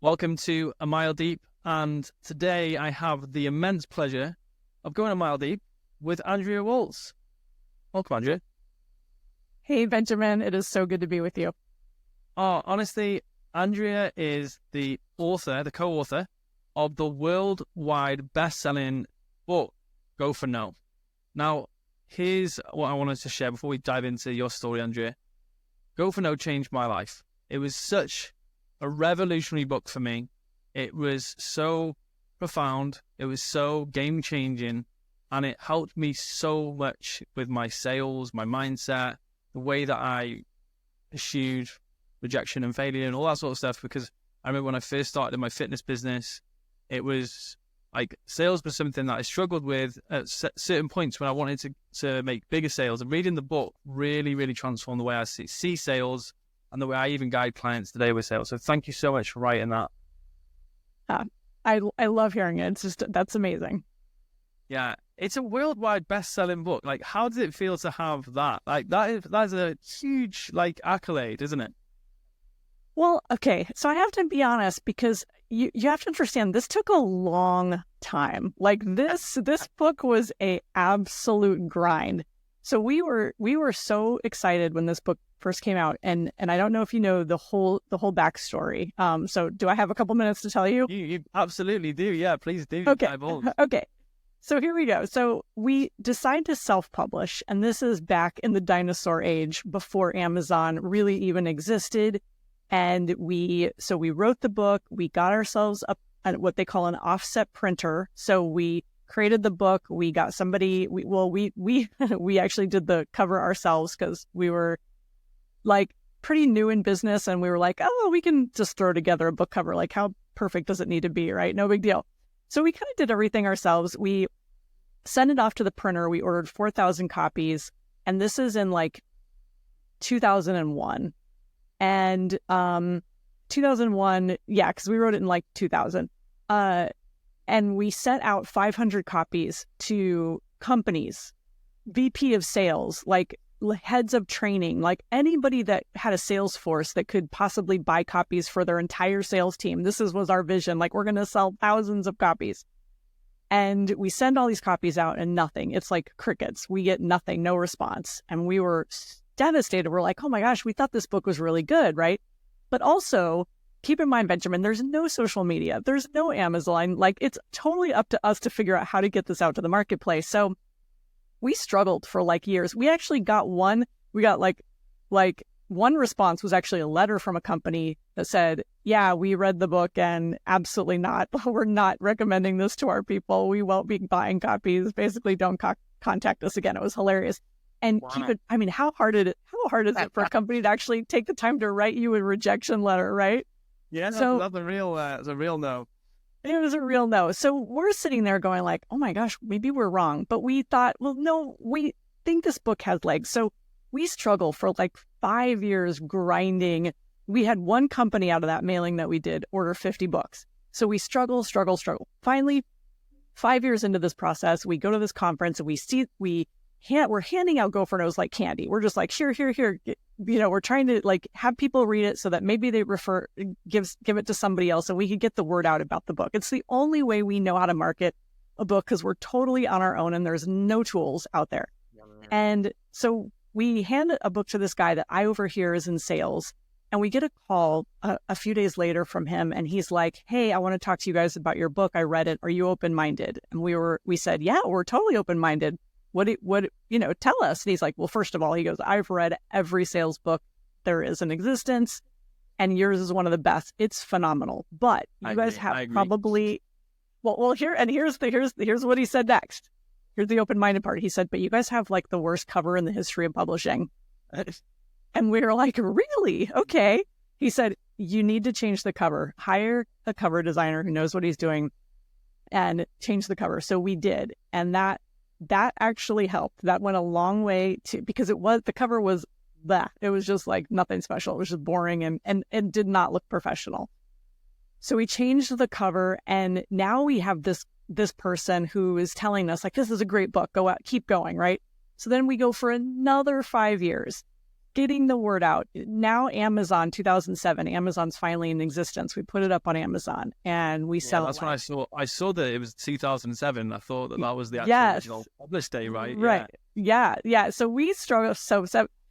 Welcome to A Mile Deep, and today I have the immense pleasure of going a mile deep with Andrea Waltz. Welcome, Andrea. Hey, Benjamin. It is so good to be with you. Oh, honestly, Andrea is the co-author of the worldwide best-selling book, Go for No. Now, here's what I wanted to share before we dive into your story, Andrea. Go for No changed my life. It was such a revolutionary book for me. It was so profound. It was so game-changing, and it helped me so much with my sales, my mindset, the way that I pursued rejection and failure and all that sort of stuff. Because I remember when I first started in my fitness business, it was like sales was something that I struggled with at certain points when I wanted to make bigger sales. And reading the book really, really transformed the way I see sales and the way I even guide clients today with sales. So thank you so much for writing that. I love hearing it. That's amazing. Yeah, it's a worldwide best-selling book. Like, how does it feel to have that? Like, that's a huge, accolade, isn't it? Well, okay. So I have to be honest, because you have to understand this took a long time. Like this book was a absolute grind. So we were so excited when this book first came out, and I don't know if you know the whole backstory. So do I have a couple minutes to tell you? You absolutely do. Yeah, please do. Okay. Okay. So here we go. So we decided to self-publish, and this is back in the dinosaur age before Amazon really even existed. And we wrote the book. We got ourselves what they call an offset printer. So we created the book. We got somebody. We actually did the cover ourselves because we were like pretty new in business, and we were like, oh, we can just throw together a book cover. Like, how perfect does it need to be, right? No big deal. So we kind of did everything ourselves. We sent it off to the printer. We ordered 4,000 copies, and this is in 2001. And 2001, yeah, because we wrote it in 2000. And we sent out 500 copies to companies, VP of sales, heads of training, anybody that had a sales force that could possibly buy copies for their entire sales team. Was our vision. We're going to sell thousands of copies. And we send all these copies out and nothing. It's like crickets. We get nothing, no response. And we were devastated. We're like, oh my gosh, we thought this book was really good, right? But also, keep in mind, Benjamin, there's no social media. There's no Amazon. It's totally up to us to figure out how to get this out to the marketplace. So we struggled for years. We actually got one. We got one response was actually a letter from a company that said, yeah, we read the book and absolutely not. We're not recommending this to our people. We won't be buying copies. Basically, don't contact us again. It was hilarious. And wow. How hard is it for a company to actually take the time to write you a rejection letter, right? Yeah, that's a real no. It was a real no. So we're sitting there going oh my gosh, maybe we're wrong. But we thought, well, no, we think this book has legs. So we struggled for 5 years grinding. We had one company out of that mailing that we did order 50 books. So we struggle. Finally, 5 years into this process, we go to this conference and we're handing out Go for No's like candy. We're just here. We're trying to have people read it so that maybe they give it to somebody else and we could get the word out about the book. It's the only way we know how to market a book because we're totally on our own and there's no tools out there. And so we hand a book to this guy that I overhear is in sales, and we get a call a few days later from him, and he's like, hey, I want to talk to you guys about your book. I read it. Are you open-minded? And we said, yeah, we're totally open-minded. What tell us. And he's like, well, first of all, he goes, I've read every sales book there is in existence, and yours is one of the best. It's phenomenal. But you guys have probably, here's what he said next. Here's the open-minded part. He said, but you guys have the worst cover in the history of publishing. And we were like, really? Okay. He said, you need to change the cover. Hire a cover designer who knows what he's doing and change the cover. So we did. And that actually helped. That went a long way because the cover was that. It was just nothing special. It was just boring and did not look professional. So we changed the cover, and now we have this person who is telling us this is a great book. Go out, keep going, right? So then we go for another 5 years. getting the word out. Now Amazon, 2007, Amazon's finally in existence. We put it up on Amazon and we sell that's it. when I saw that it was 2007. I thought that was the actual Yes. original publish day, right? Right. Yeah. So we struggle. So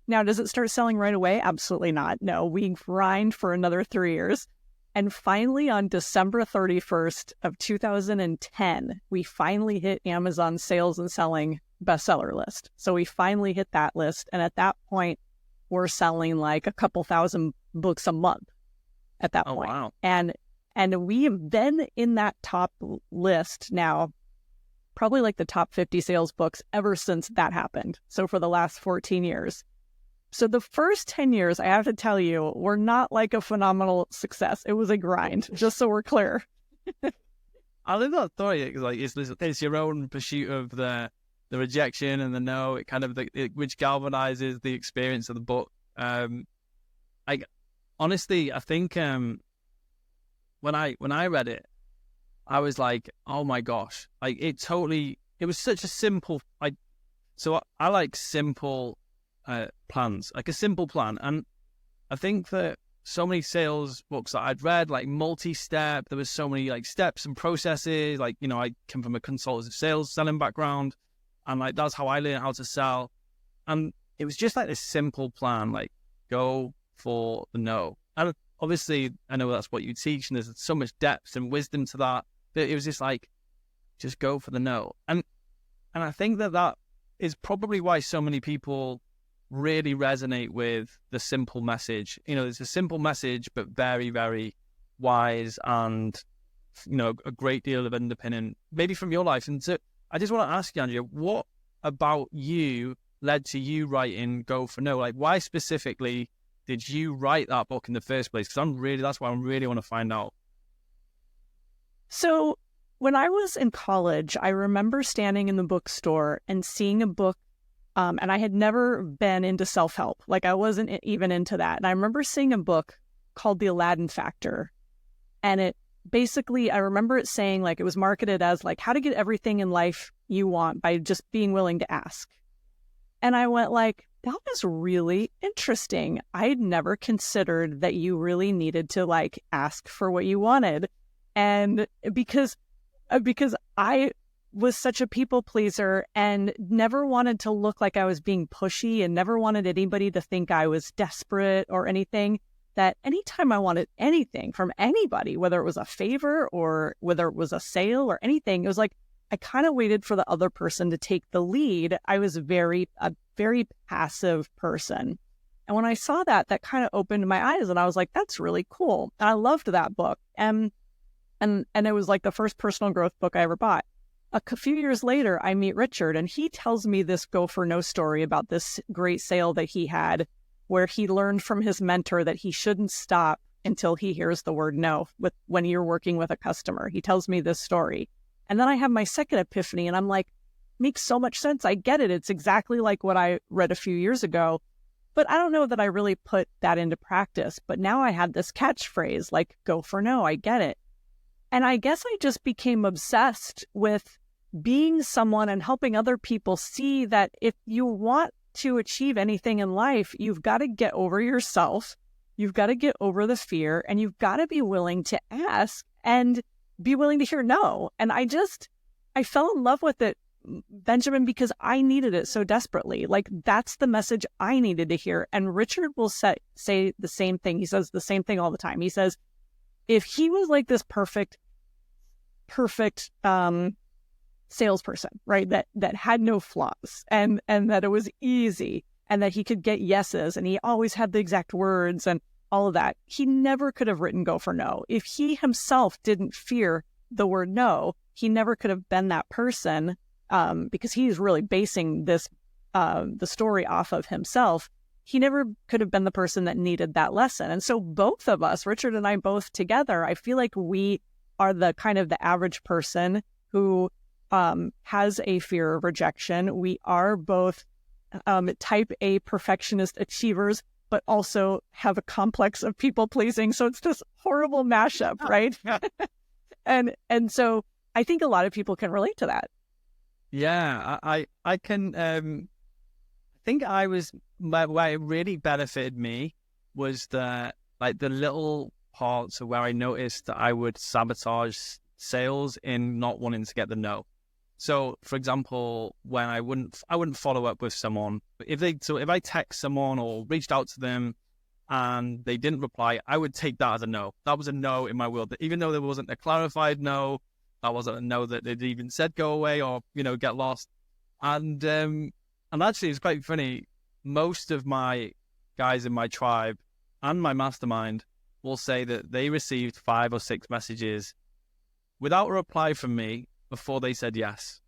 now, does it start selling right away? Absolutely not. No, we grind for another 3 years. And finally, on December 31st of 2010, we finally hit Amazon's sales and selling bestseller list. So we finally hit that list. And at that point, we're selling like a couple thousand books a month at that point. Wow. And we have been in that top list now, probably like the top 50 sales books ever since that happened. So for the last 14 years. So the first 10 years, I have to tell you, were not like a phenomenal success. It was a grind, just so we're clear. I love that story. It's like it's your own pursuit of the rejection and the no. It kind of which galvanizes the experience of the book. Honestly, I think when I read it, I was like, oh my gosh, like it was such a simple. I like simple plans, like a simple plan, and I think that so many sales books that I'd read, like multi-step, there was so many like steps and processes. Like, I come from a consultative sales selling background, and like that's how I learned how to sell. And it was just like this simple plan, like go for the no. And obviously, I know that's what you teach, and there's so much depth and wisdom to that. But it was just like, just go for the no. And I think that is probably why so many people really resonate with the simple message. It's a simple message, but very, very wise, and a great deal of underpinning, maybe from your life. And so I just want to ask you, Andrea, what about you led to you writing Go for No? Like, why specifically did you write that book in the first place? Because that's why I really want to find out. So when I was in college, I remember standing in the bookstore and seeing a book. And I had never been into self-help. Like, I wasn't even into that. And I remember seeing a book called The Aladdin Factor. And it basically, I remember it saying, like, it was marketed as like how to get everything in life you want by just being willing to ask. And I went like, that was really interesting. I had never considered that you really needed to like ask for what you wanted. And because I was such a people pleaser and never wanted to look like I was being pushy and never wanted anybody to think I was desperate or anything, that anytime I wanted anything from anybody, whether it was a favor or whether it was a sale or anything, it was like I kind of waited for the other person to take the lead. I was a very passive person. And when I saw that kind of opened my eyes, and I was like, that's really cool. And I loved that book. And it was like the first personal growth book I ever bought. A few years later, I meet Richard, and he tells me this Go for No story about this great sale that he had, where he learned from his mentor that he shouldn't stop until he hears the word no when you're working with a customer. He tells me this story. And then I have my second epiphany, and I'm like, makes so much sense. I get it. It's exactly like what I read a few years ago. But I don't know that I really put that into practice. But now I had this catchphrase, like, go for no. I get it. And I guess I just became obsessed with being someone and helping other people see that if you want to achieve anything in life, you've got to get over yourself. You've got to get over the fear, and you've got to be willing to ask and be willing to hear no. And I fell in love with it, Benjamin, because I needed it so desperately. Like, that's the message I needed to hear. And Richard will say the same thing. He says the same thing all the time. He says, if he was like this perfect salesperson, right? That had no flaws and that it was easy and that he could get yeses and he always had the exact words and all of that, he never could have written Go for No. If he himself didn't fear the word no, he never could have been that person, because he's really basing this, the story off of himself. He never could have been the person that needed that lesson. And so both of us, Richard and I both together, I feel like we are the kind of the average person who has a fear of rejection. We are both type A perfectionist achievers, but also have a complex of people pleasing. So it's this horrible mashup, right? And so I think a lot of people can relate to that. Yeah, I can think where it really benefited me was the little parts of where I noticed that I would sabotage sales in not wanting to get the no. So, for example, when I wouldn't follow up with someone, if I text someone or reached out to them and they didn't reply, I would take that as a no. That was a no in my world. Even though there wasn't a clarified no, that wasn't a no that they'd even said go away or, get lost. And actually, it's quite funny. Most of my guys in my tribe and my mastermind will say that they received 5 or 6 messages without a reply from me before they said yes.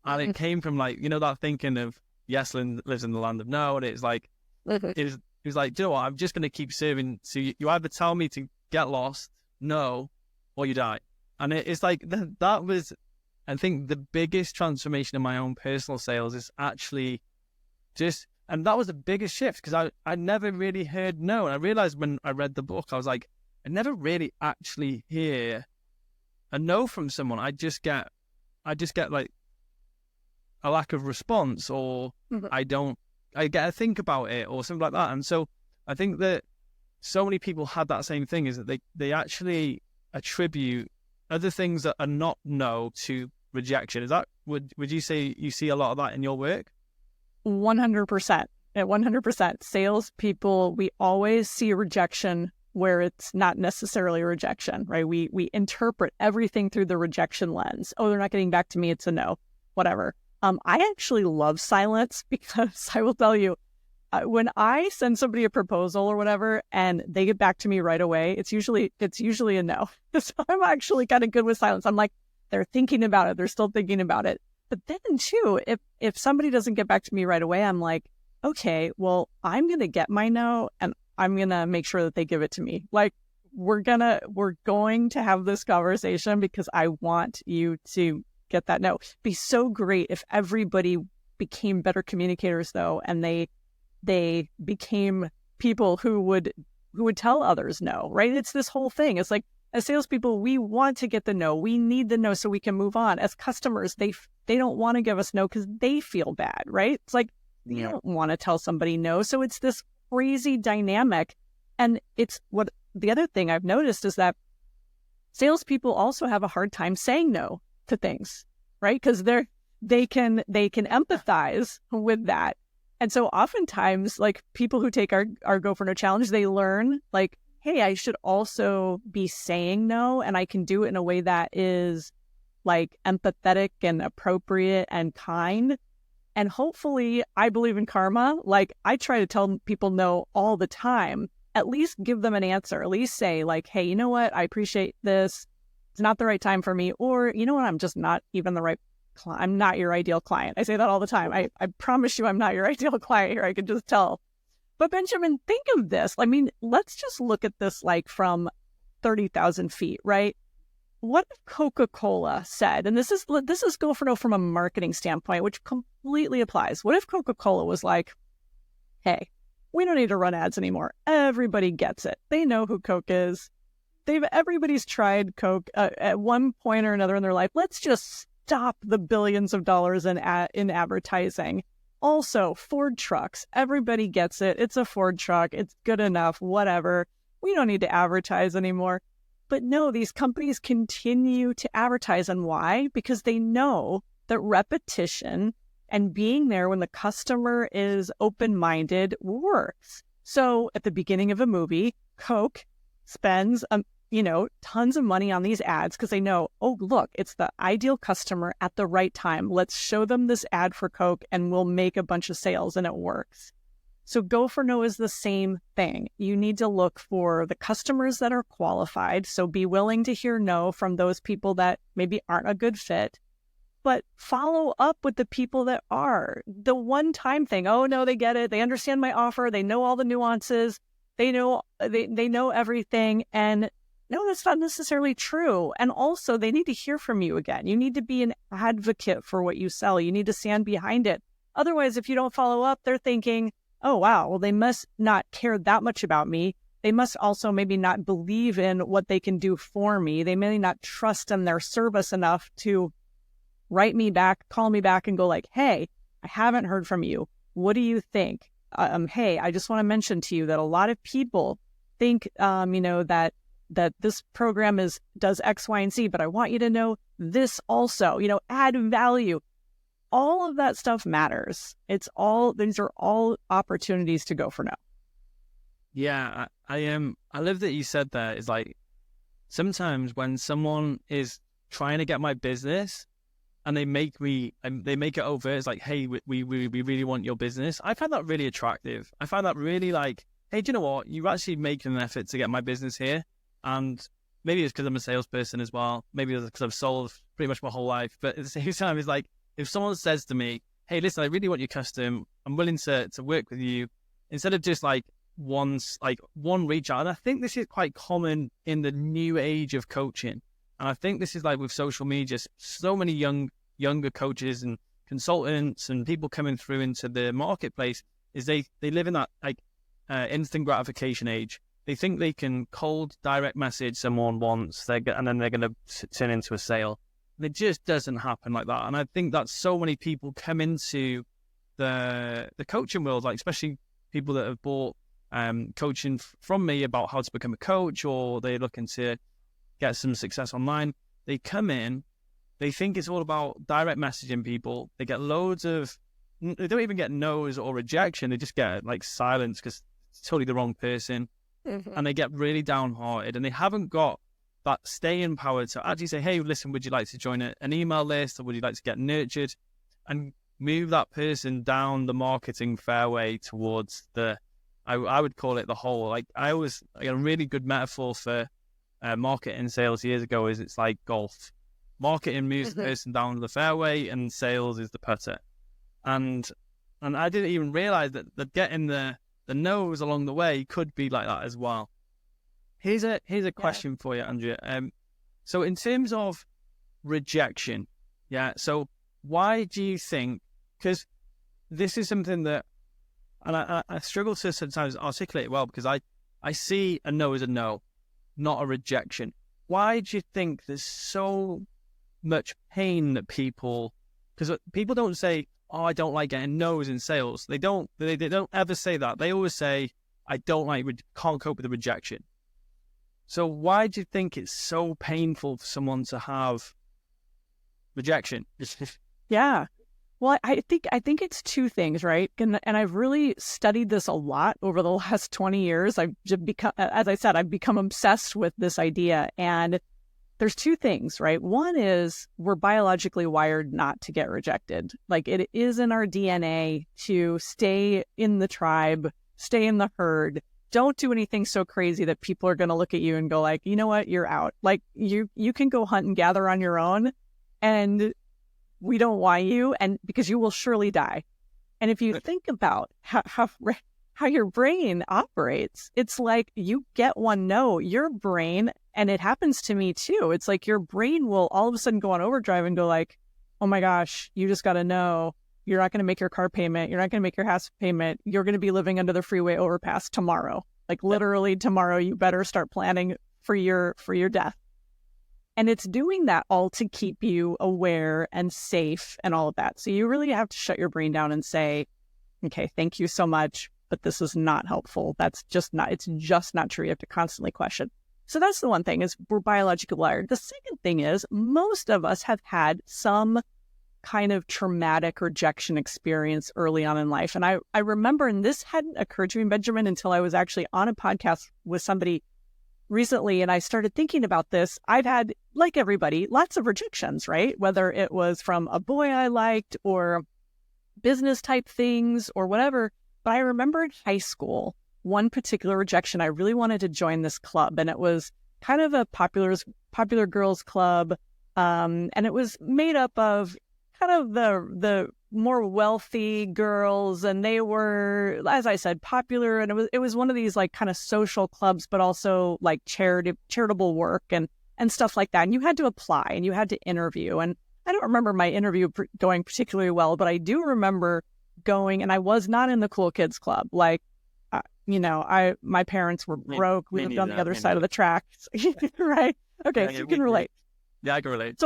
And it came from that thinking of yes lives in the land of no. And it's like, it was like, do you know what? I'm just going to keep serving. So you either tell me to get lost, no, or you die. And it's like, that was, I think, the biggest transformation in my own personal sales is actually and that was the biggest shift because I never really heard no. And I realized when I read the book, I was like, I never really actually hear a no from someone. I just get like a lack of response, or I get to think about it or something like that. And so I think that so many people had that same thing, is that they actually attribute other things that are not no to rejection. Is that, would you say you see a lot of that in your work? 100%. At 100%. Salespeople, we always see rejection where it's not necessarily a rejection, right? We interpret everything through the rejection lens. Oh, they're not getting back to me. It's a no, whatever. I actually love silence because I will tell you, when I send somebody a proposal or whatever and they get back to me right away, it's usually a no. So I'm actually kind of good with silence. I'm like, they're thinking about it. They're still thinking about it. But then too, if somebody doesn't get back to me right away, I'm like, okay, well, I'm going to get my no and I'm going to make sure that they give it to me. Like, we're going to have this conversation because I want you to get that no. It'd be so great if everybody became better communicators though, and they became people who would tell others no, right? It's this whole thing. It's like, as salespeople, we want to get the no. We need the no so we can move on. As customers, they don't want to give us no because they feel bad, right? It's like, you don't want to tell somebody no. So it's this crazy dynamic. And it's what the other thing I've noticed is that salespeople also have a hard time saying no to things, right? Because they can empathize with that. And so oftentimes, like, people who take our Go for No challenge, they learn, like, hey, I should also be saying no, and I can do it in a way that is like empathetic and appropriate and kind. And hopefully, I believe in karma. Like, I try to tell people no all the time. At least give them an answer. At least say, like, hey, you know what? I appreciate this. It's not the right time for me. Or, you know what? I'm just not even the right client. I'm not your ideal client. I say that all the time. I promise you I'm not your ideal client here. I can just tell. But Benjamin, think of this. I mean, let's just look at this like from 30,000 feet, right? What if Coca-Cola said, and this is Go for No from a marketing standpoint, which completely applies. What if Coca-Cola was like, hey, we don't need to run ads anymore. Everybody gets it. They know who Coke is. Everybody's tried Coke at one point or another in their life. Let's just stop the billions of dollars in advertising. Also, Ford trucks. Everybody gets it. It's a Ford truck. It's good enough. Whatever. We don't need to advertise anymore. But no, these companies continue to advertise. And why? Because they know that repetition and being there when the customer is open-minded works. So at the beginning of a movie, Coke spends tons of money on these ads because they know, oh, look, it's the ideal customer at the right time. Let's show them this ad for Coke and we'll make a bunch of sales, and it works. So Go for No is the same thing. You need to look for the customers that are qualified. So be willing to hear no from those people that maybe aren't a good fit, but follow up with the people that are. The one-time thing, oh no, they get it. They understand my offer. They know all the nuances. They know everything. And no, that's not necessarily true. And also, they need to hear from you again. You need to be an advocate for what you sell. You need to stand behind it. Otherwise, if you don't follow up, they're thinking, oh, wow, well, they must not care that much about me. They must also maybe not believe in what they can do for me. They may not trust in their service enough to write me back, call me back, and go like, hey, I haven't heard from you. What do you think? Hey, I just want to mention to you that a lot of people think, that this program does X, Y, and Z, but I want you to know this also, add value. All of that stuff matters. These are all opportunities to go for no. Yeah, I love that you said that. It's like, sometimes when someone is trying to get my business and they make it overt, it's like, hey, we really want your business. I find that really attractive. I find that really like, hey, do you know what? You're actually making an effort to get my business here. And maybe it's because I'm a salesperson as well. Maybe it's because I've sold pretty much my whole life. But at the same time, it's like, if someone says to me, hey, listen, I really want your custom, I'm willing to work with you, instead of just like one reach out. And I think this is quite common in the new age of coaching. And I think this is like with social media, so many younger coaches and consultants and people coming through into the marketplace is they live in that like instant gratification age. They think they can cold direct message someone once, and then they're going to turn into a sale. And it just doesn't happen like that. And I think that so many people come into the coaching world, like especially people that have bought coaching from me about how to become a coach, or they're looking to get some success online. They come in, they think it's all about direct messaging people. They get they don't even get no's or rejection. They just get like silence because it's totally the wrong person. Mm-hmm. And they get really downhearted, and they haven't got that staying power to actually say, hey, listen, would you like to join an email list, or would you like to get nurtured, and move that person down the marketing fairway towards I would call it the hole. Like a really good metaphor for marketing sales years ago is it's like golf. Marketing moves the person down the fairway, and sales is the putter. And I didn't even realize that getting the no's along the way could be like that as well. Here's a question for you, Andrea. So in terms of rejection, so why do you think, because this is something that, and I struggle to sometimes articulate it well, because I see a no as a no, not a rejection. Why do you think there's so much pain that people don't say, oh, I don't like getting no's in sales. They don't ever say that. They always say, I can't cope with the rejection. So why do you think it's so painful for someone to have rejection? Yeah. Well, I think it's two things, right? And I've really studied this a lot over the last 20 years. I've become, as I said, I've become obsessed with this idea. And there's two things, right? One is we're biologically wired not to get rejected. Like it is in our DNA to stay in the tribe, stay in the herd. Don't do anything so crazy that people are going to look at you and go like, you know what, you're out. Like you can go hunt and gather on your own, and we don't want you, and because you will surely die. And if you think about how your brain operates, it's like you get one no, your brain, and it happens to me too. It's like your brain will all of a sudden go on overdrive and go like, oh my gosh, you just got to know you're not going to make your car payment. You're not going to make your house payment. You're going to be living under the freeway overpass tomorrow. Like literally tomorrow, you better start planning for your death. And it's doing that all to keep you aware and safe and all of that. So you really have to shut your brain down and say, okay, thank you so much, but this is not helpful. It's just not true. You have to constantly question. So that's the one thing, is we're biologically wired. The second thing is most of us have had some kind of traumatic rejection experience early on in life. And I remember, and this hadn't occurred to me, Benjamin, until I was actually on a podcast with somebody recently, and I started thinking about this. I've had, like everybody, lots of rejections, right? Whether it was from a boy I liked or business type things or whatever. But I remember in high school, one particular rejection. I really wanted to join this club, and it was kind of a popular girls club. And it was made up of kind of the more wealthy girls, and they were, as I said, popular. And it was one of these like kind of social clubs, but also like charitable work and stuff like that. And you had to apply and you had to interview. And I don't remember my interview going particularly well, but I do remember going, and I was not in the cool kids club. Like, my parents were broke. We lived on the other side of the tracks, right? Okay, so you can relate. Yeah, I can relate.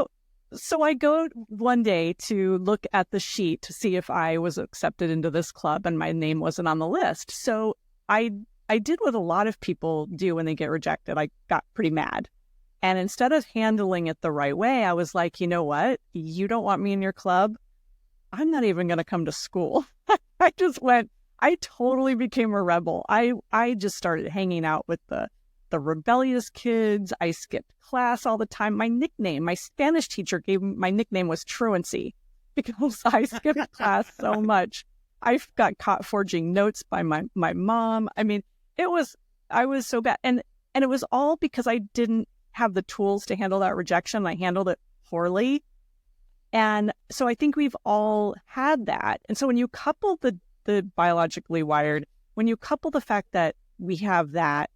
So I go one day to look at the sheet to see if I was accepted into this club, and my name wasn't on the list. So I did what a lot of people do when they get rejected. I got pretty mad. And instead of handling it the right way, I was like, you know what? You don't want me in your club? I'm not even going to come to school. I totally became a rebel. I just started hanging out with the rebellious kids. I skipped class all the time. My Spanish teacher my nickname was Truancy because I skipped class so much. I got caught forging notes by my mom. I mean, I was so bad. And it was all because I didn't have the tools to handle that rejection. I handled it poorly. And so I think we've all had that. And so when you couple the biologically wired, when you couple the fact that we have that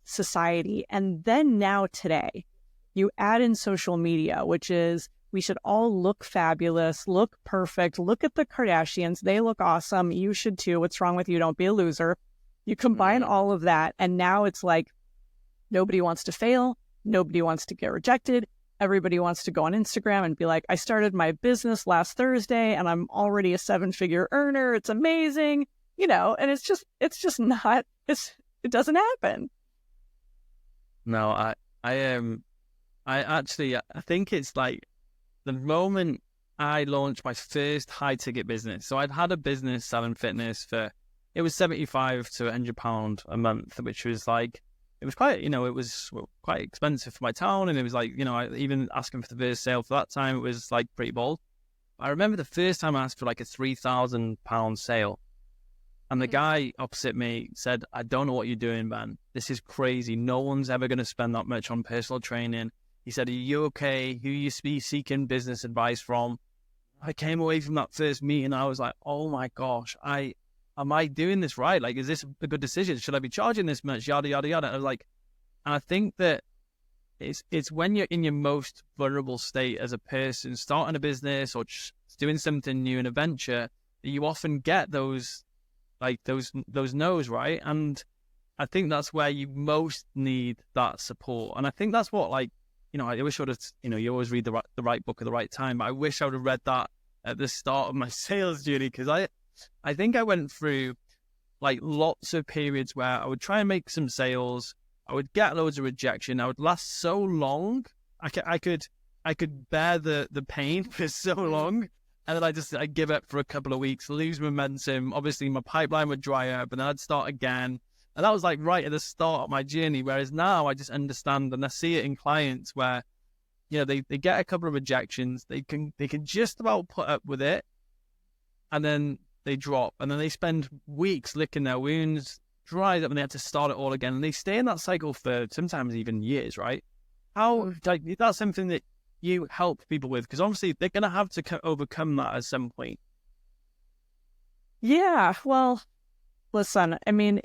society, and then now today, you add in social media, which is we should all look fabulous, look perfect, look at the Kardashians, they look awesome, you should too, what's wrong with you, don't be a loser. You combine all of that, and now it's like nobody wants to fail, nobody wants to get rejected, everybody wants to go on Instagram and be like, I started my business last Thursday and I'm already a 7-figure earner, it's amazing, and it's just not, it doesn't happen. No, I think it's like the moment I launched my first high ticket business. So I'd had a business selling fitness it was £75 to £100 a month, which was like, it was quite, it was quite expensive for my town. And it was like, even asking for the first sale for that time, it was like pretty bold. I remember the first time I asked for like a £3,000 sale. And the guy opposite me said, I don't know what you're doing, man. This is crazy. No one's ever going to spend that much on personal training. He said, are you okay? Who you be seeking business advice from? I came away from that first meeting. I was like, oh my gosh, am I doing this right? Like, is this a good decision? Should I be charging this much? Yada, yada, yada. I was like, and I think that it's when you're in your most vulnerable state as a person, starting a business or just doing something new in a venture, that you often get those no's, right? And I think that's where you most need that support. And I think that's what, I wish I would have, you always read the right book at the right time, but I wish I would have read that at the start of my sales journey, because I think I went through like lots of periods where I would try and make some sales, I would get loads of rejection, I would last so long, I could bear the pain for so long. And then I'd give up for a couple of weeks, lose momentum. Obviously, my pipeline would dry up, and then I'd start again. And that was like right at the start of my journey. Whereas now I just understand, and I see it in clients where, they get a couple of rejections, they can just about put up with it, and then they drop, and then they spend weeks licking their wounds, dries up, and they have to start it all again. And they stay in that cycle for sometimes even years, right? That's something that you help people with, because obviously they're going to have to overcome that at some point. Yeah, well, listen, I mean,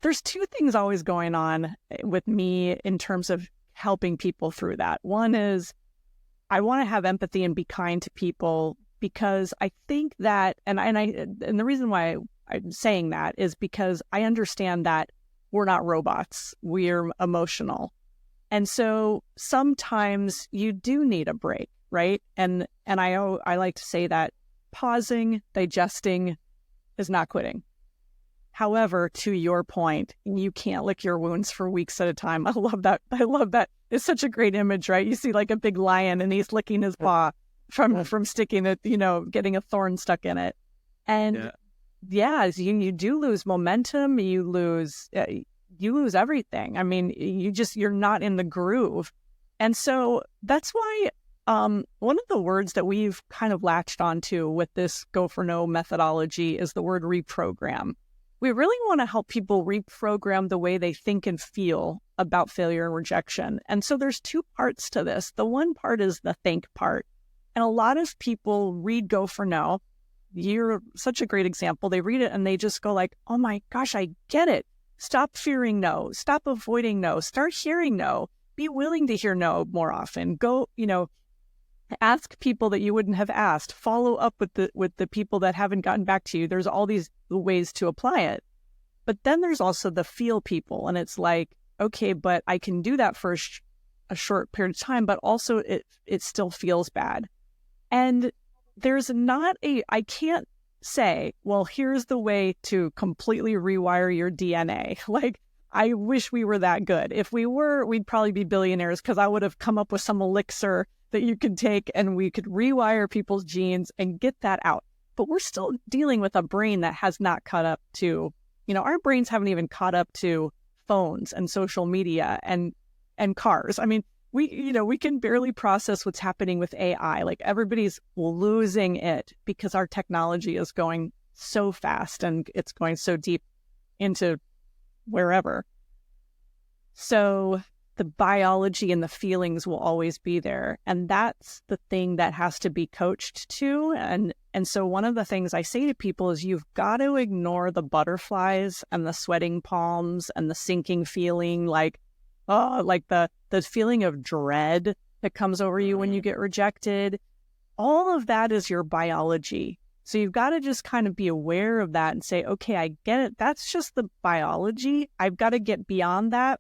there's two things always going on with me in terms of helping people through that. One is I want to have empathy and be kind to people, because I think that, and the reason why I'm saying that is because I understand that we're not robots, we're emotional. And so sometimes you do need a break, right? And I like to say that pausing, digesting is not quitting. However, to your point, you can't lick your wounds for weeks at a time. I love that. It's such a great image, right? You see like a big lion and he's licking his paw from sticking it, getting a thorn stuck in it. And you do lose momentum, you lose everything. I mean, you're not in the groove. And so that's why one of the words that we've kind of latched onto with this Go for No methodology is the word reprogram. We really want to help people reprogram the way they think and feel about failure and rejection. And so there's two parts to this. The one part is the think part. And a lot of people read Go for No. You're such a great example. They read it and they just go like, oh my gosh, I get it. Stop fearing no. Stop avoiding no. Start hearing no. Be willing to hear no more often. Go, ask people that you wouldn't have asked. Follow up with the people that haven't gotten back to you. There's all these ways to apply it. But then there's also the feel people. And it's like, okay, but I can do that first. a short period of time, but also it still feels bad. And there's not I can't say, well, here's the way to completely rewire your DNA. Like, I wish we were that good. If we were, we'd probably be billionaires, because I would have come up with some elixir that you could take and we could rewire people's genes and get that out. But we're still dealing with a brain that has not caught up to, our brains haven't even caught up to phones and social media and cars. I mean, we can barely process what's happening with AI. Like, everybody's losing it because our technology is going so fast and it's going so deep into wherever. So the biology and the feelings will always be there. And that's the thing that has to be coached to. And so one of the things I say to people is, you've got to ignore the butterflies and the sweating palms and the sinking feeling, like the feeling of dread that comes over you when you get rejected. All of that is your biology. So you've got to just kind of be aware of that and say, okay, I get it. That's just the biology. I've got to get beyond that,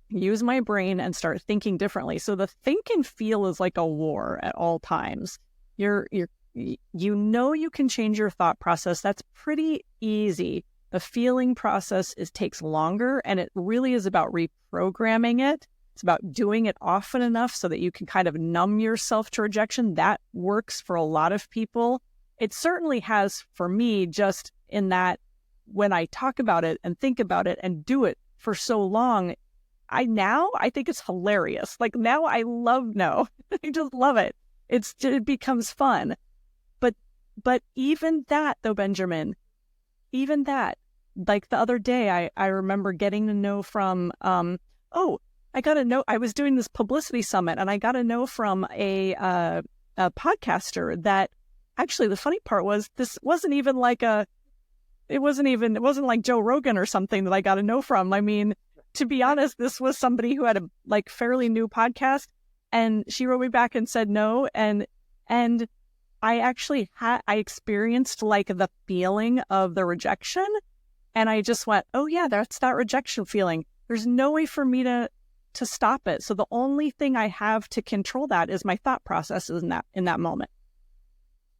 use my brain, and start thinking differently. So the think and feel is like a war at all times. You can change your thought process. That's pretty easy. The feeling process takes longer, and it really is about reprogramming it. It's about doing it often enough so that you can kind of numb yourself to rejection. That works for a lot of people. It certainly has for me, just in that when I talk about it and think about it and do it for so long, I think it's hilarious. Like, now I love no. I just love it. It becomes fun. But even that, though, Benjamin, even that, like the other day, I remember getting to know from, I got to know, I was doing this publicity summit, and I got to know from a podcaster that, actually, the funny part was, this wasn't even like it wasn't like Joe Rogan or something that I got to know from. I mean, to be honest, this was somebody who had a fairly new podcast, and she wrote me back and said no. And I actually I experienced like the feeling of the rejection, and I just went, oh yeah, that's that rejection feeling. There's no way for me to stop it. So the only thing I have to control that is my thought processes in that moment.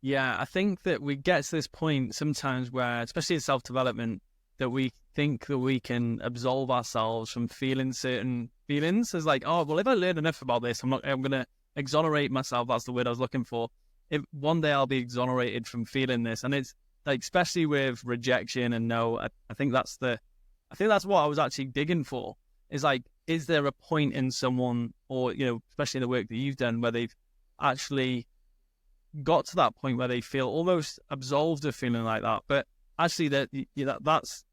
Yeah, I think that we get to this point sometimes where, especially in self-development, that we think that we can absolve ourselves from feeling certain feelings. It's like, oh, well, if I learn enough about this, I'm going to exonerate myself. That's the word I was looking for. If one day I'll be exonerated from feeling this. And it's like, especially with rejection and no, I think that's what I was actually digging for. Is like, is there a point in someone, or, especially in the work that you've done, where they've actually got to that point where they feel almost absolved of feeling like that, but actually that's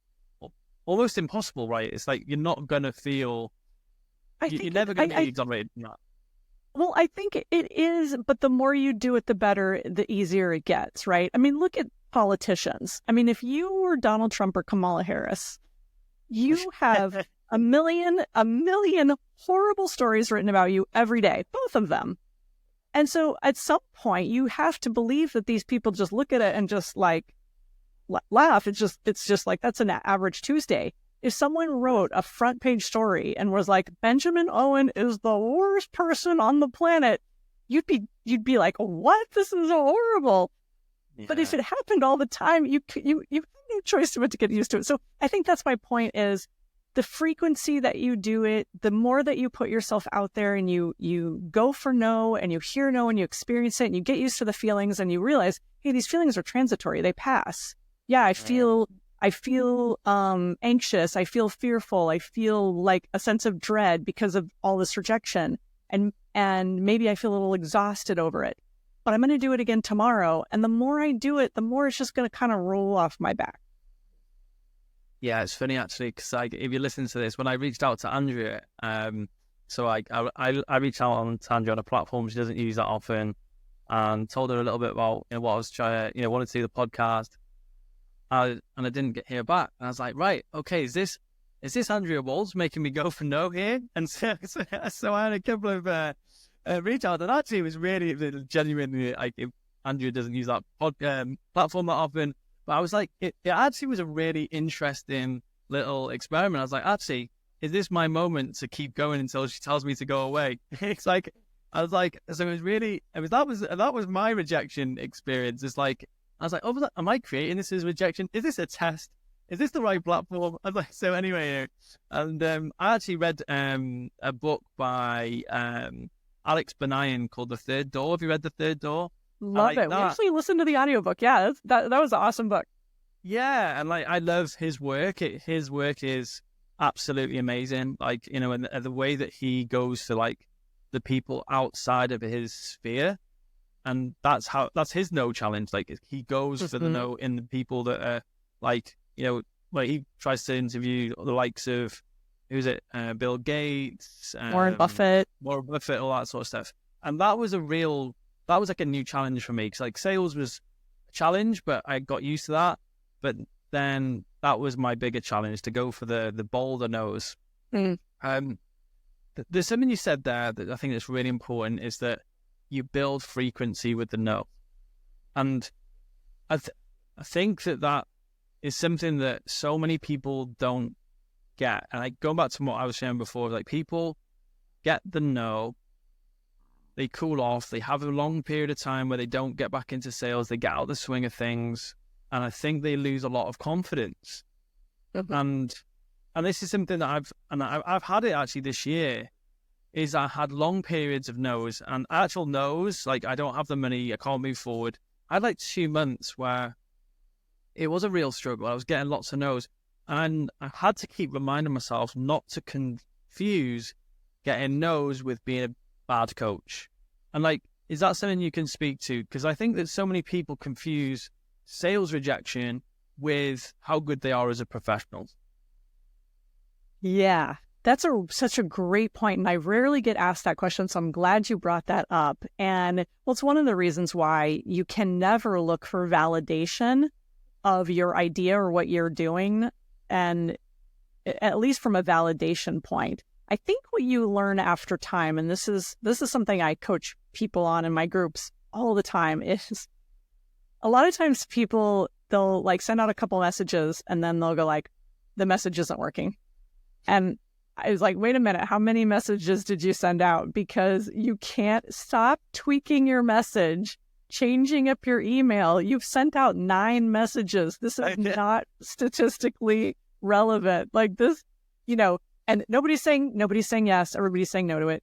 almost impossible, right? It's like, you're not going to feel, you're never going to be exonerated from that. Well, I think it is, but the more you do it, the better, the easier it gets, right? I mean, look at politicians. I mean, if you were Donald Trump or Kamala Harris, you have a million horrible stories written about you every day, both of them. And so at some point, you have to believe that these people just look at it and just like laugh. It's just like, that's an average Tuesday. If someone wrote a front page story and was like, Benjamin Owen is the worst person on the planet, you'd be like, what? This is horrible. Yeah. But if it happened all the time, you have no choice but to get used to it. So I think that's my point, is the frequency that you do it, the more that you put yourself out there and you go for no and you hear no and you experience it and you get used to the feelings and you realize, hey, these feelings are transitory. They pass. Yeah, I feel anxious. I feel fearful. I feel like a sense of dread because of all this rejection. And maybe I feel a little exhausted over it. But I'm going to do it again tomorrow. And the more I do it, the more it's just going to kind of roll off my back. Yeah, it's funny actually, because if you listen to this, when I reached out to Andrea, so I reached out to Andrea on a platform she doesn't use that often, and told her a little bit about what I was trying, wanted to do the podcast, and I didn't hear back. And I was like, right, okay, is this Andrea Waltz making me go for no here? And so I had a couple of reach out, and actually it was really genuinely like, if Andrea doesn't use that platform that often. But I was like, it actually was a really interesting little experiment. I was like, actually, is this my moment to keep going until she tells me to go away? It's like, I was like, so it was really, that was my rejection experience. It's like, I was like, oh, am I creating this as rejection? Is this a test? Is this the right platform? I was like, so anyway, and I actually read a book by Alex Benayan called The Third Door. Have you read The Third Door? Love it. We actually listened to the audiobook. Yeah, that was an awesome book. Yeah, and like I love his work. His work is absolutely amazing. Like, you know, and the way that he goes to like the people outside of his sphere, and that's his no challenge. Like he goes for the no in the people that are like, you know, like he tries to interview the likes of Bill Gates, Warren Buffett, all that sort of stuff. And that was like a new challenge for me, because like sales was a challenge, but I got used to that. But then that was my bigger challenge, to go for the bolder no's. There's something you said there that I think that's really important, is that you build frequency with the no. And I think that is something that so many people don't get. And like going back to what I was saying before, like people get the no, they cool off, they have a long period of time where they don't get back into sales, they get out of the swing of things, and I think they lose a lot of confidence. And this is something that I've had it actually this year, is I had long periods of no's, and actual no's, like I don't have the money, I can't move forward. I had like 2 months where it was a real struggle. I was getting lots of no's, and I had to keep reminding myself not to confuse getting no's with being a bad coach. And like, is that something you can speak to? Because I think that so many people confuse sales rejection with how good they are as a professional. Yeah, that's such a great point. And I rarely get asked that question, so I'm glad you brought that up. And well, it's one of the reasons why you can never look for validation of your idea or what you're doing, and at least from a validation point. I think what you learn after time, and this is something I coach people on in my groups all the time, is a lot of times they'll like send out a couple messages and then they'll go like, the message isn't working. And I was like, wait a minute, how many messages did you send out? Because you can't stop tweaking your message, changing up your email. You've sent out 9 messages. This is not statistically relevant. Like this, you know, and nobody's saying yes, everybody's saying no to it.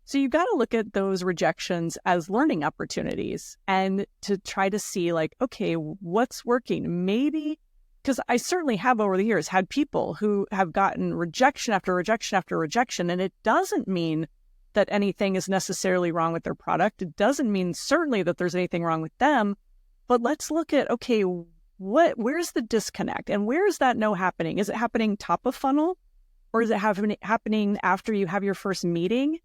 So you got to look at those rejections as learning opportunities, and to try to see like, okay, what's working? Maybe, because I certainly have over the years had people who have gotten rejection after rejection after rejection, and it doesn't mean that anything is necessarily wrong with their product. It doesn't mean certainly that there's anything wrong with them, but let's look at, okay, where's the disconnect, and where is that no happening? Is it happening top of funnel, or is it happening after you have your first meeting?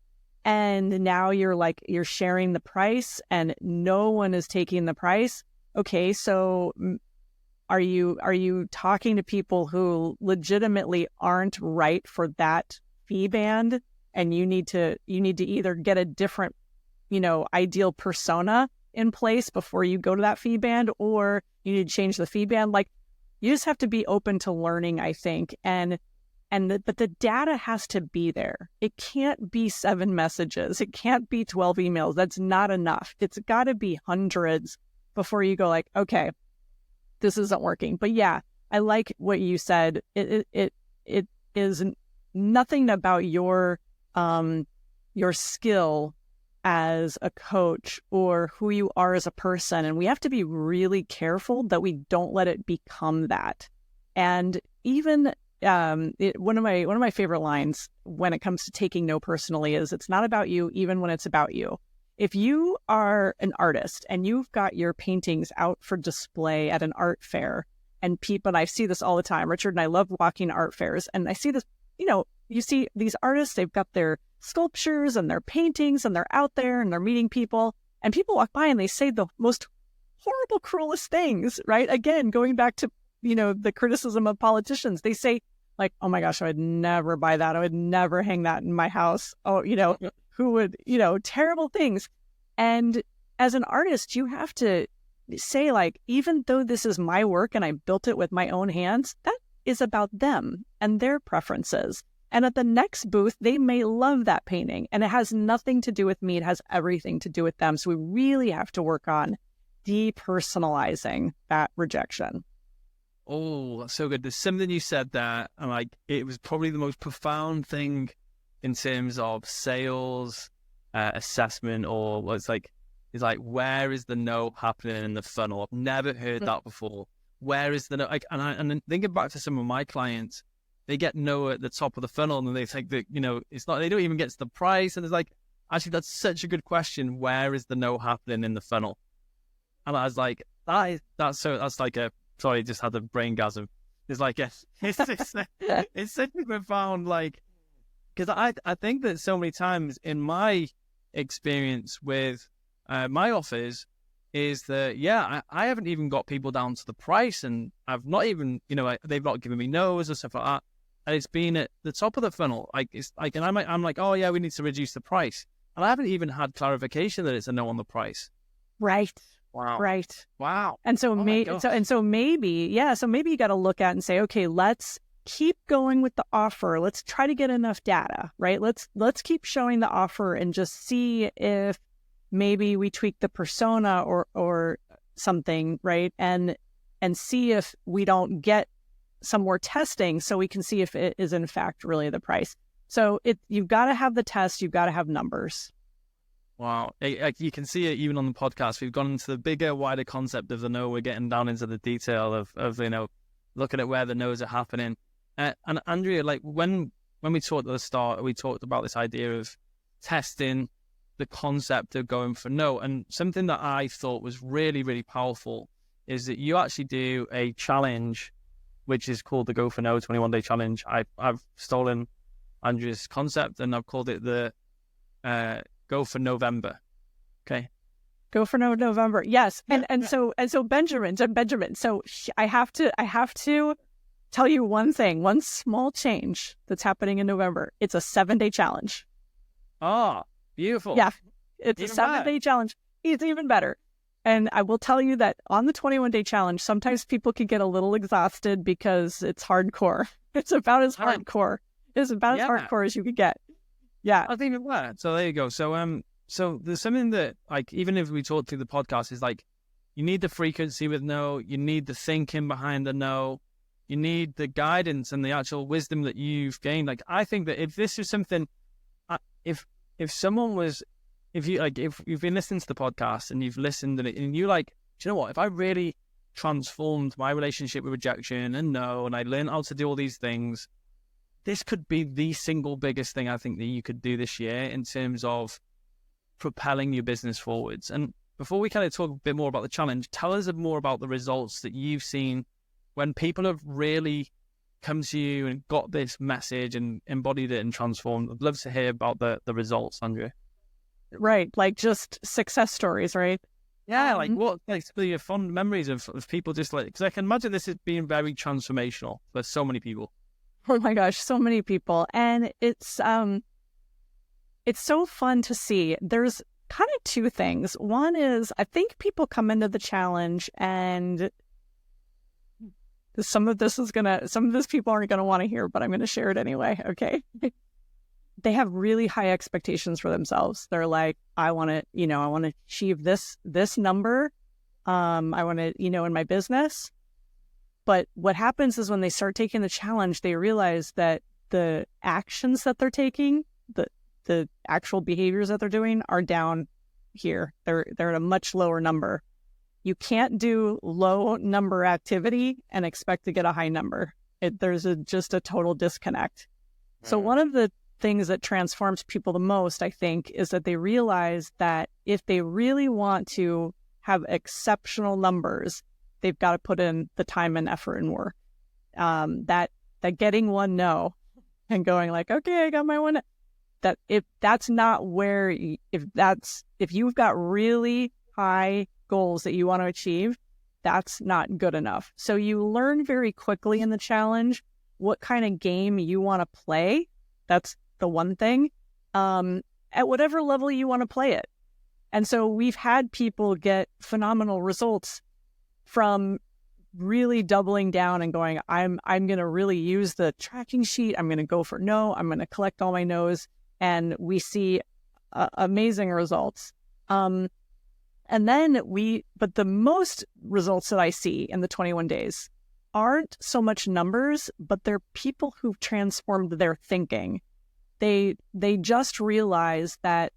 And now you're sharing the price and no one is taking the price. Okay, so are you talking to people who legitimately aren't right for that fee band, and you need to either get a different, you know, ideal persona in place before you go to that fee band, or you need to change the fee band? Like, you just have to be open to learning, I think, but the data has to be there. It can't be 7 messages. It can't be 12 emails. That's not enough. It's got to be hundreds before you go like, okay, this isn't working. But yeah, I like what you said. It is nothing about your skill as a coach or who you are as a person. And we have to be really careful that we don't let it become that. And even one of my favorite lines when it comes to taking no personally is, it's not about you even when it's about you. If you are an artist and you've got your paintings out for display at an art fair, and I see this all the time, Richard and I love walking art fairs, and I see this, you know, you see these artists, they've got their sculptures and their paintings and they're out there and they're meeting people, and people walk by and they say the most horrible, cruelest things, right? Again, going back to, you know, the criticism of politicians, they say like, oh my gosh, I would never buy that. I would never hang that in my house. Oh, you know, who would, you know, terrible things. And as an artist, you have to say like, even though this is my work and I built it with my own hands, that is about them and their preferences. And at the next booth, they may love that painting. And it has nothing to do with me. It has everything to do with them. So we really have to work on depersonalizing that rejection. Oh, that's so good. There's something you said there, and like it was probably the most profound thing in terms of sales assessment, or it's like where is the no happening in the funnel? I've never heard that before. Where is the no? Like, and then thinking back to some of my clients, they get no at the top of the funnel, and they think that it's not. They don't even get to the price, and it's like, actually, that's such a good question. Where is the no happening in the funnel? And I was like, that's like a. Sorry, just had a brain gasm. It's like it's such a profound, like, because I think that so many times in my experience with my offers is that I haven't even got people down to the price, and I've not even they've not given me no's or stuff like that, and it's been at the top of the funnel. Like it's like, and I'm like, oh yeah, we need to reduce the price, and I haven't even had clarification that it's a no on the price. Right. Wow. Right. Wow. And so maybe you got to look at and say, okay, let's keep going with the offer. Let's try to get enough data, right? Let's keep showing the offer and just see if maybe we tweak the persona or something, right? And see if we don't get some more testing so we can see if it is in fact really the price. So you've got to have the test, you've got to have numbers. Wow. You can see it even on the podcast. We've gone into the bigger, wider concept of the no. We're getting down into the detail of looking at where the no's are happening. And Andrea, like when we talked at the start, we talked about this idea of testing the concept of going for no. And something that I thought was really, really powerful is that you actually do a challenge, which is called the Go for No 21-day challenge. I've stolen Andrea's concept and I've called it the Go for November. Okay. Go for November. Yes. And so Benjamin. So I have to tell you one thing, one small change that's happening in November. It's a 7-day challenge. Oh, beautiful. Yeah. It's even a 7-day challenge. It's even better. And I will tell you that on the 21-day challenge, sometimes people can get a little exhausted because it's hardcore. It's about as hardcore. It's about as hardcore as you could get. Yeah. I think it worked. So there you go. So there's something that, like, even if we talk through the podcast, is like, you need the frequency with no, you need the thinking behind the no, you need the guidance and the actual wisdom that you've gained. Like, I think that if this is something, if you've been listening to the podcast and you've listened and you like, do you know what? If I really transformed my relationship with rejection and no, and I learned how to do all these things, this could be the single biggest thing I think that you could do this year in terms of propelling your business forwards. And before we kind of talk a bit more about the challenge, tell us more about the results that you've seen when people have really come to you and got this message and embodied it and transformed. I'd love to hear about the results, Andrea. Right. Like just success stories, right? Yeah. Like what, like some of your fond memories of people just like, because I can imagine this has been very transformational for so many people. Oh my gosh, so many people. And it's so fun to see. There's kind of two things. One is I think people come into the challenge and some of this people aren't gonna want to hear, but I'm gonna share it anyway. Okay. They have really high expectations for themselves. They're like, I want to achieve this number. I want to, in my business. But what happens is when they start taking the challenge, they realize that the actions that they're taking, the actual behaviors that they're doing are down here. They're at a much lower number. You can't do low number activity and expect to get a high number. There's just a total disconnect. So one of the things that transforms people the most, I think, is that they realize that if they really want to have exceptional numbers, they've got to put in the time and effort and work. That getting one no and going like, okay, I got my one. That if that's not where, if you've got really high goals that you want to achieve, that's not good enough. So you learn very quickly in the challenge what kind of game you want to play. That's the one thing, at whatever level you want to play it. And so we've had people get phenomenal results from really doubling down and going, I'm going to really use the tracking sheet. I'm going to go for no. I'm going to collect all my no's. And we see amazing results. But the most results that I see in the 21 days aren't so much numbers, but they're people who've transformed their thinking. They just realize that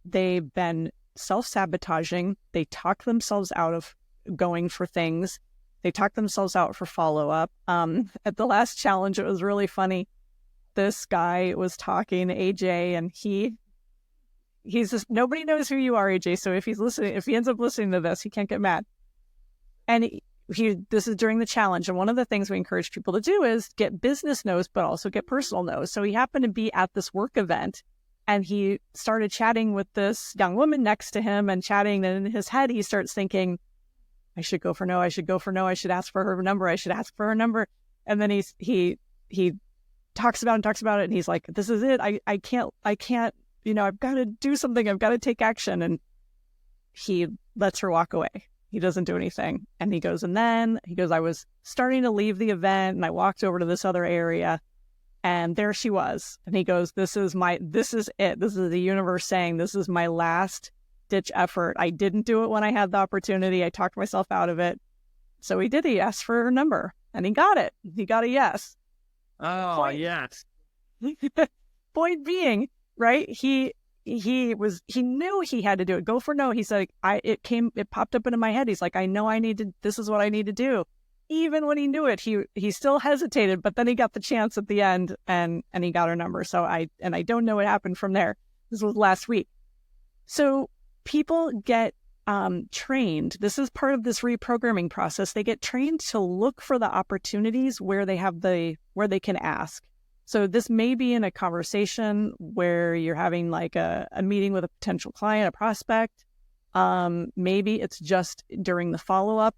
they've been self-sabotaging. They talk themselves out of going for things. They talk themselves out for follow-up. At the last challenge, it was really funny. This guy was talking to AJ, and he's just, nobody knows who you are, AJ. So if he ends up listening to this, he can't get mad. And this is during the challenge. And one of the things we encourage people to do is get business no's, but also get personal no's. So he happened to be at this work event, and he started chatting with this young woman next to him and chatting. And in his head, he starts thinking, I should go for no. I should go for no. I should ask for her number. I should ask for her number. And then he talks about it. And he's like, this is it. I can't, I've got to do something. I've got to take action. And he lets her walk away. He doesn't do anything. And he goes, I was starting to leave the event, and I walked over to this other area, and there she was. And he goes, this is it. This is the universe saying, this is my last ditch effort. I didn't do it when I had the opportunity. I talked myself out of it. So he did. He asked for her number, and he got it. He got a yes. Oh, yes. Point being, right? He knew he had to do it. Go for no. He's like, it popped up into my head. He's like, I know this is what I need to do. Even when he knew it, he still hesitated, but then he got the chance at the end, and he got her number. So I don't know what happened from there. This was last week. So people get trained. This is part of this reprogramming process. They get trained to look for the opportunities where they can ask. So this may be in a conversation where you're having like a meeting with a potential client, a prospect. Maybe it's just during the follow-up.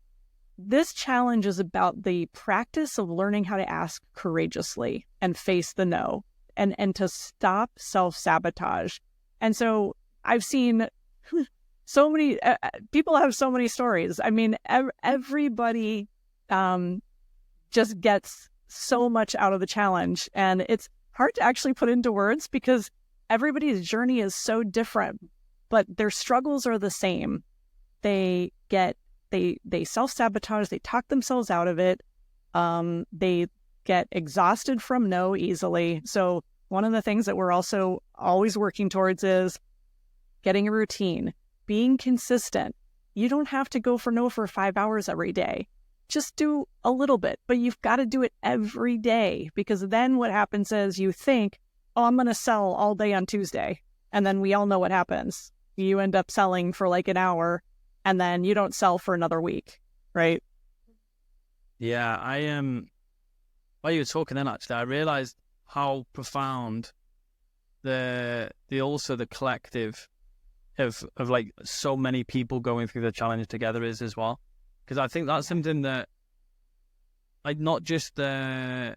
This challenge is about the practice of learning how to ask courageously and face the no, and to stop self-sabotage. And so I've seen so many people have so many stories. I mean, everybody just gets so much out of the challenge, and it's hard to actually put into words because everybody's journey is so different, but their struggles are the same. They self-sabotage, they talk themselves out of it. They get exhausted from no easily. So one of the things that we're also always working towards is getting a routine, being consistent. You don't have to go for no for 5 hours every day. Just do a little bit, but you've got to do it every day, because then what happens is you think, oh, I'm going to sell all day on Tuesday. And then we all know what happens. You end up selling for like an hour, and then you don't sell for another week, right? Yeah, while you were talking then, actually, I realized how profound the collective of like so many people going through the challenge together is as well. Because I think that's something that, like, not just going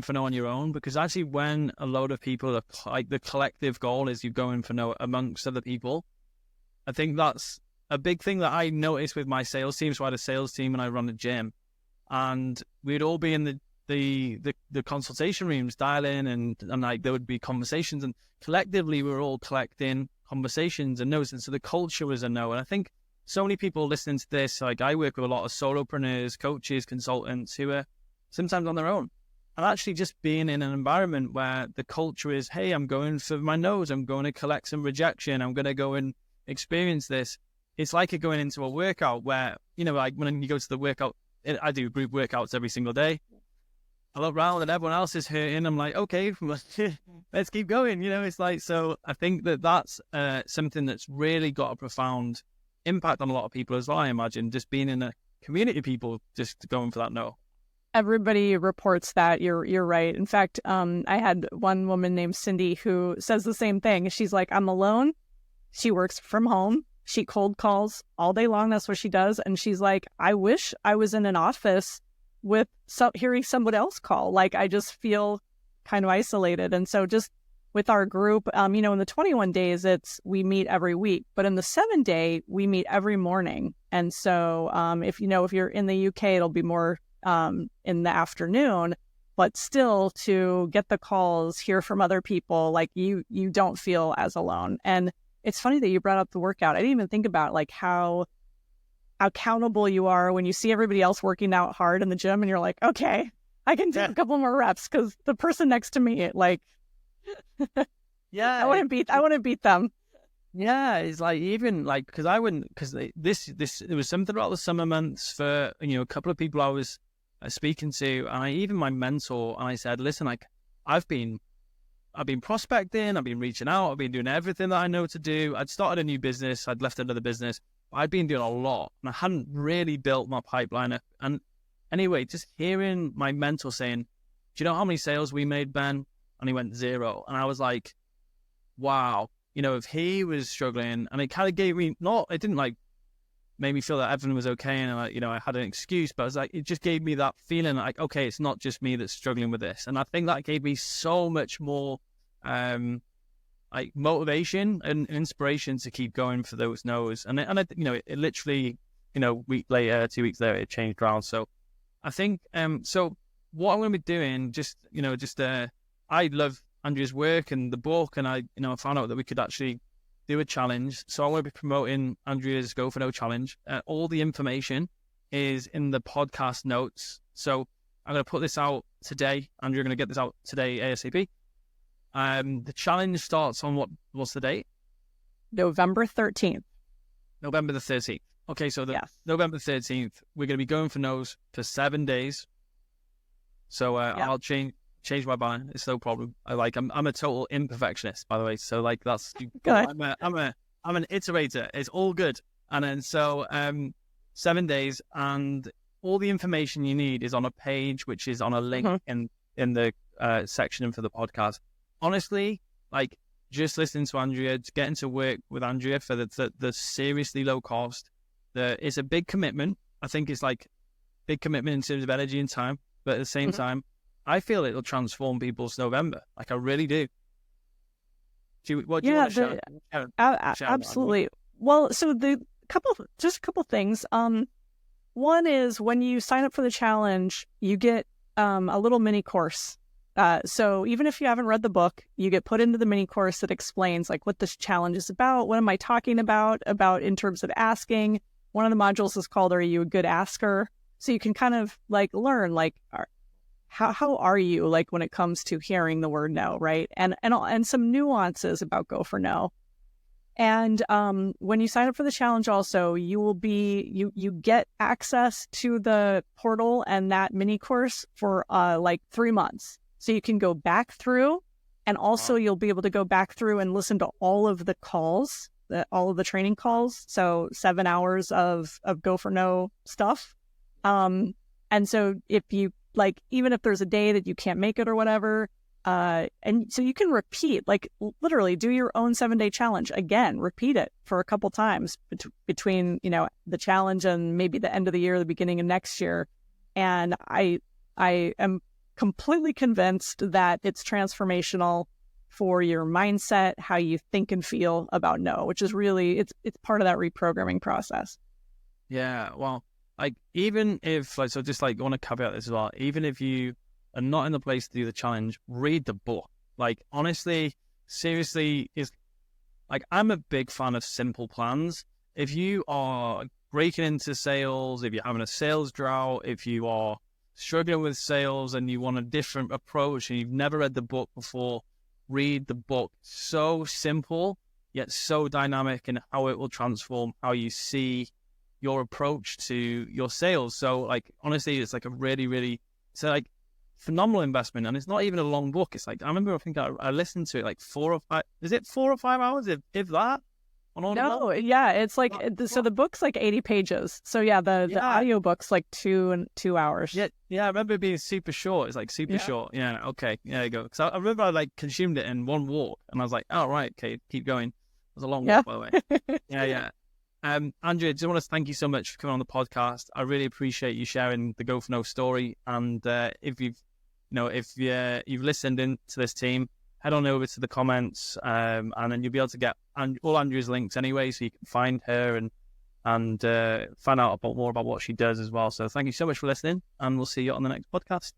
for no on your own, because actually when a load of people are, like, the collective goal is you going for no amongst other people, I think that's a big thing that I noticed with my sales team. So I had a sales team and I run a gym, and we'd all be in the consultation rooms dialing, and like there would be conversations, and collectively we were all collecting conversations and notes, and so the culture was a no. And I think so many people listening to this, like I work with a lot of solopreneurs, coaches, consultants who are sometimes on their own. And actually just being in an environment where the culture is, hey, I'm going for my nose, I'm going to collect some rejection, I'm going to go and experience this. It's like going into a workout where, you know, like when you go to the workout, I do group workouts every single day. I look around and everyone else is hurting. I'm like, okay, let's keep going. You know, it's like, so I think that's something that's really got a profound impact on a lot of people as well, I imagine, just being in a community of people just going for that no. Everybody reports that. You're right. In fact, I had one woman named Cindy who says the same thing. She's like, I'm alone. She works from home. She cold calls all day long. That's what she does. And she's like, I wish I was in an office with hearing someone else call. Like, I just feel kind of isolated. And so just with our group, in the 21 days, we meet every week, but in the 7-day, we meet every morning. And so if you're in the UK, it'll be more in the afternoon, but still to get the calls, hear from other people, like you don't feel as alone. And it's funny that you brought up the workout. I didn't even think about like how accountable you are when you see everybody else working out hard in the gym and you're like, okay, I can do a couple more reps because the person next to me, like, I want to beat them. Yeah, it's like even like because I wouldn't because this there was something about the summer months for a couple of people I was speaking to, and even my mentor, and I said, listen, like I've been prospecting, I've been reaching out, I've been doing everything that I know to do. I'd started a new business, I'd left another business, but I'd been doing a lot, and I hadn't really built my pipeline up. And anyway, just hearing my mentor saying, do you know how many sales we made, Ben? And he went 0. And I was like, wow, if he was struggling, and it kind of gave me, it didn't like make me feel that everything was okay and I had an excuse, but I was like, it just gave me that feeling like, okay, it's not just me that's struggling with this. And I think that gave me so much more like motivation and inspiration to keep going for those no's. And it literally, week later, 2 weeks later, it changed around. So I think, so what I'm going to be doing, I love Andrea's work and the book, and I found out that we could actually do a challenge. So I want to be promoting Andrea's Go for No challenge. All the information is in the podcast notes. So I'm going to put this out today. Andrea, going to get this out today ASAP. The challenge starts on what's the date? November 13th. November the 13th. Okay, so November 13th, we're going to be going for no's for 7 days. So I'll change my mind. It's no problem. I'm a total imperfectionist, by the way. So like that's I'm an iterator. It's all good. And then so 7 days, and all the information you need is on a page, which is on a link in the section for the podcast. Honestly, like just listening to Andrea, getting to work with Andrea for the seriously low cost. It's a big commitment. I think it's like big commitment in terms of energy and time, but at the same time, I feel it'll transform people's November. Like I really do. What do you want to share? Absolutely. Well, so a couple things. One is when you sign up for the challenge, you get a little mini course. So even if you haven't read the book, you get put into the mini course that explains like what this challenge is about. What am I talking about in terms of asking? One of the modules is called, "Are you a good asker?" So you can kind of like learn like, how are you like when it comes to hearing the word no, right? And some nuances about Go for No. And when you sign up for the challenge, also you will be you get access to the portal and that mini course for like 3 months. So you can go back through, and also you'll be able to go back through and listen to all of the calls, all of the training calls. So 7 hours of Go for No stuff. And so if you like, even if there's a day that you can't make it or whatever, and so you can repeat, like literally do your own 7-day challenge again, repeat it for a couple times between, the challenge and maybe the end of the year, the beginning of next year. And I am completely convinced that it's transformational for your mindset, how you think and feel about no, which is really, it's part of that reprogramming process. Yeah. Well, like even if I want to caveat this as well, even if you are not in the place to do the challenge, read the book. Like honestly, seriously, is like I'm a big fan of simple plans. If you are breaking into sales, if you're having a sales drought, if you are struggling with sales and you want a different approach and you've never read the book before, read the book. So simple yet so dynamic in how it will transform how you see your approach to your sales. So like honestly, it's like a really, really, it's like phenomenal investment, and it's not even a long book. It's like I remember, I think I listened to it like 4 or 5. Is it 4 or 5 hours? If that. On Audible? No, yeah, it's like so the book's like 80 pages. So yeah, the audio book's like 2 hours. Yeah, I remember it being super short. It's like super short. Yeah, okay, there you go. Because I remember I like consumed it in one walk, and I was like, oh right, okay, keep going. It was a long walk, by the way. Yeah. Andrea, I just want to thank you so much for coming on the podcast. I really appreciate you sharing the Go for No story. And if you've listened in to this team, head on over to the comments, and then you'll be able to get all Andrea's links anyway, so you can find her and find out more about what she does as well. So thank you so much for listening, and we'll see you on the next podcast.